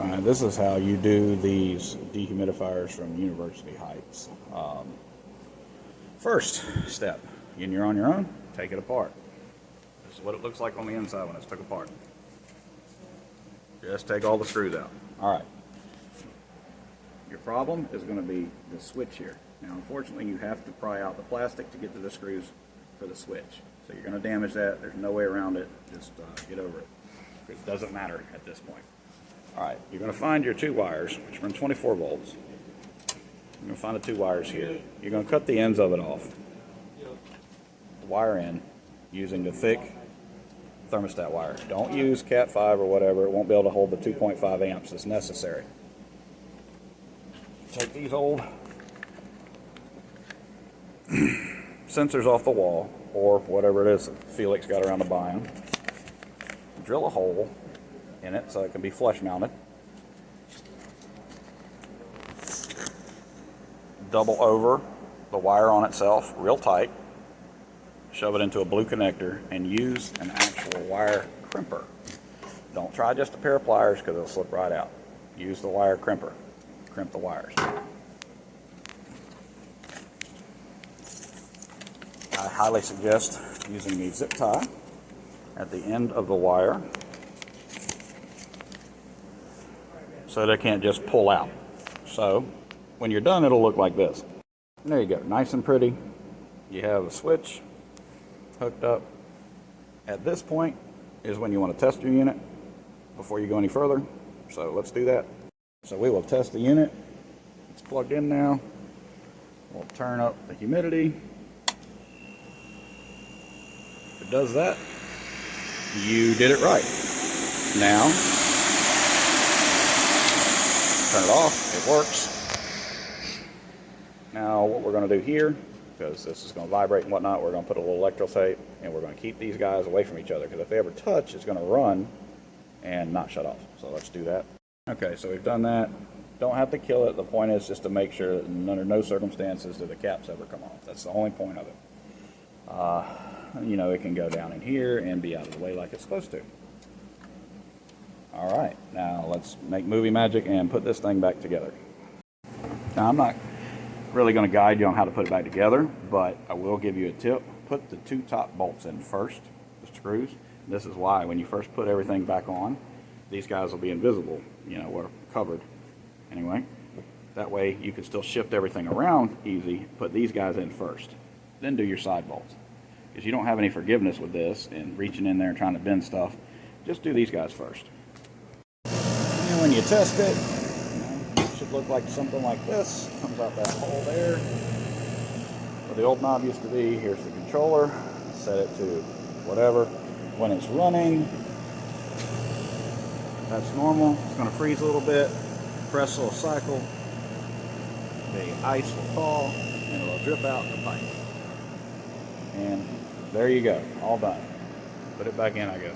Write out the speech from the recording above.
Alright, this is how you do these dehumidifiers from University Heights. First step, when you're on your own, take it apart. This is what it looks like on the inside when it's took apart. Just take all the screws out. Alright. Your problem is going to be the switch here. Now, unfortunately, you have to pry out the plastic to get to the screws for the switch. So you're going to damage that. There's no way around it. Just get over it. It doesn't matter at this point. Alright, you're going to find your two wires, which run 24 volts. You're going to find the two wires here. You're going to cut the ends of it off. Wire in using the thick thermostat wire. Don't use Cat 5 or whatever. It won't be able to hold the 2.5 amps that's necessary. Take these old sensors off the wall, or whatever it is that Felix got around to buying. Drill a hole in it so it can be flush mounted. Double over the wire on itself real tight. Shove it into a blue connector and use an actual wire crimper. Don't try just a pair of pliers because it'll slip right out. Use the wire crimper. Crimp the wires. I highly suggest using a zip tie at the end of the wire so they can't just pull out. So when you're done, it'll look like this. And there you go, nice and pretty. You have a switch hooked up. At this point is when you want to test your unit before you go any further. So let's do that. So we will test the unit. It's plugged in now. We'll turn up the humidity. If it does that, you did it right. Now, turn it off. It works. Now what we're going to do here, because this is going to vibrate and whatnot, we're going to put a little electrical tape and we're going to keep these guys away from each other, because if they ever touch, it's going to run and not shut off. So let's do that. Okay, so we've done that. Don't have to kill it. The point is just to make sure that under no circumstances do the caps ever come off. That's the only point of it. You know, it can go down in here and be out of the way like it's supposed to. Alright, now let's make movie magic and put this thing back together. Now I'm not really going to guide you on how to put it back together, but I will give you a tip. Put the two top bolts in first, the screws. This is why when you first put everything back on, these guys will be invisible, you know, or covered anyway. That way you can still shift everything around easy. Put these guys in first, then do your side bolts. Because you don't have any forgiveness with this and reaching in there and trying to bend stuff. Just do these guys first. And when you test it, it should look like something like this. Comes out that hole there. Where the old knob used to be. Here's the controller. Set it to whatever. When it's running, that's normal. It's going to freeze a little bit. Press a little cycle. The ice will thaw and it'll drip out the pipe. And there you go, all done. Put it back in, I guess.